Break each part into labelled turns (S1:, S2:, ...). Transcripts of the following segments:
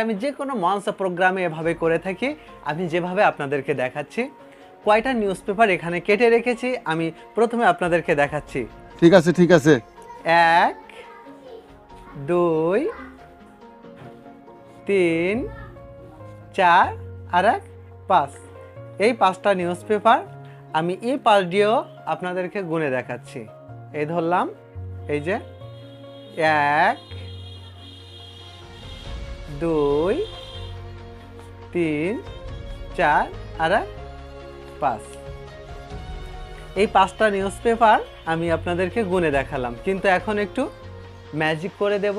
S1: আমি যে কোনো মঞ্চ প্রোগ্রামে এভাবে করে থাকি। আমি যেভাবে আপনাদেরকে দেখাচ্ছি, কয়টা নিউজ পেপার এখানে কেটে রেখেছি আমি প্রথমে আপনাদেরকে দেখাচ্ছি।
S2: ঠিক আছে ঠিক আছে।
S1: 1 2 3 4 আর 5, এই 5টা নিউজ পেপার আমি এই পাশ দিয়েও আপনাদেরকে গুনে দেখাচ্ছি। এই ধরলাম, এই যে 1 2 3 4 আর 5, এই 5টা নিউজ পেপার আমি আপনাদেরকে গুনে দেখালাম। কিন্তু এখন একটু ম্যাজিক করে দেব।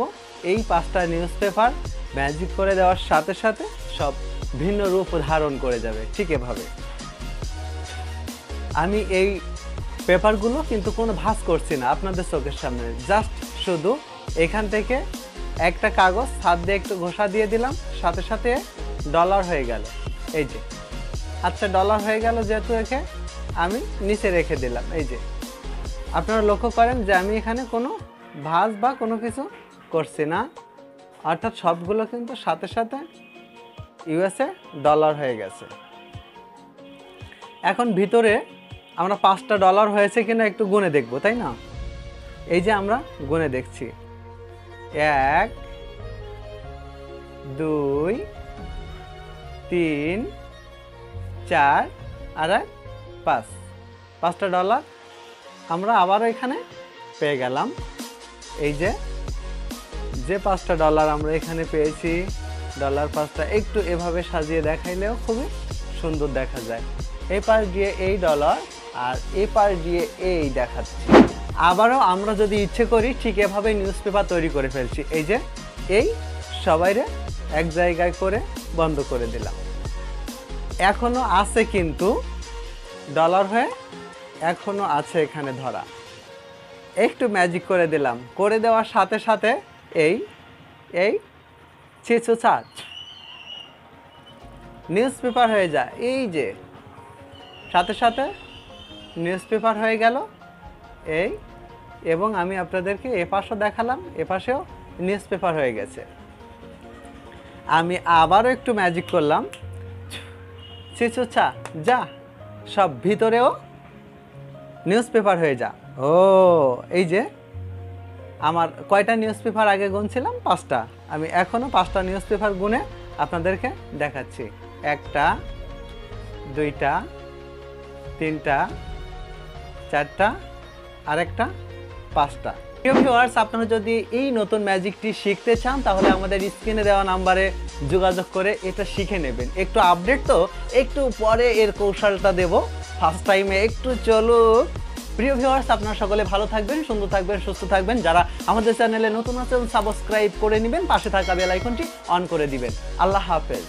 S1: এই 5টা নিউজ পেপার ম্যাজিক করে দেওয়ার সাথে সাথে সব ভিন্ন রূপ ধারণ করে যাবে। ঠিক এভাবে আমি এই পেপারগুলো কিন্তু কোনো ভাঁজ করছি না আপনাদের চোখের সামনে, জাস্ট শুধু এখান থেকে একটা কাগজ হাত দিয়ে একটু ঘষা দিয়ে দিলাম, সাথে সাথে ডলার হয়ে গেল। এই যে আচ্ছা, ডলার হয়ে গেল যেহেতু একে আমি নিচে রেখে দিলাম। এই যে আপনারা লক্ষ্য করেন যে আমি এখানে কোনো ভাঁজ বা কোনো কিছু করছি না, অর্থাৎ সবগুলো কিন্তু সাথে সাথে ইউএসএ ডলার হয়ে গেছে। এখন ভিতরে আমরা 5টা ডলার হয়েছে কিনা একটু গুনে দেখব, তাই না? এই যে আমরা গুনে দেখছি, 1 2 3 4 আর 5, 5টা ডলার আমরা আবারও এখানে পেয়ে গেলাম। এই যে 5টা ডলার আমরা এখানে পেয়েছি, ডলার 5টা একটু এভাবে সাজিয়ে দেখাইলেও খুবই সুন্দর দেখা যায়। এই পাশ দিয়ে এই ডলার আর এই পাশ দিয়ে এই দেখাচ্ছি। আবারও আমরা যদি ইচ্ছে করি ঠিক এভাবে নিউজ পেপার তৈরি করে ফেলছি। এই যে এই সবাইরে এক জায়গায় করে বন্ধ করে দিলাম। এখনো আছে কিন্তু ডলার হয়ে এখনো আছে এখানে ধরা। একটু ম্যাজিক করে দিলাম, করে দেওয়ার সাথে সাথে এই এই চিচু চার্জ নিউজ পেপার হয়ে যায়। এই যে সাথে সাথে নিউজ পেপার হয়ে গেল এই, এবং আমি আপনাদেরকে এপাশেও দেখালাম, এপাশেও নিউজ পেপার হয়ে গেছে। আমি আবারও একটু ম্যাজিক করলাম, চিচু চা যা, সব ভিতরেও নিউজ পেপার হয়ে যা। ও এই যে আমার কয়টা নিউজ পেপার আগে গুনছিলাম? 5টা। আমি এখনো 5টা নিউজ পেপার গুনে আপনাদেরকে দেখাচ্ছি। 1টা 2টা 3টা 4টা আর একটা 5টা। প্রিয় ভিউয়ার্স, আপনারা যদি এই নতুন ম্যাজিকটি শিখতে চান তাহলে আমাদের স্ক্রিনে দেওয়া নাম্বারে যোগাযোগ করে এটা শিখে নেবেন। একটু আপডেট তো, একটু পরে এর কৌশলটা দেব, ফার্স্ট টাইমে একটু চলুক। প্রিয় ভিউয়ার্স, আপনারা সকলে ভালো থাকবেন, সুন্দর থাকবেন, সুস্থ থাকবেন। যারা আমাদের চ্যানেলে নতুন আছেন সাবস্ক্রাইব করে নেবেন, পাশে থাকা বেল আইকনটি অন করে দিবেন। আল্লাহ হাফেজ।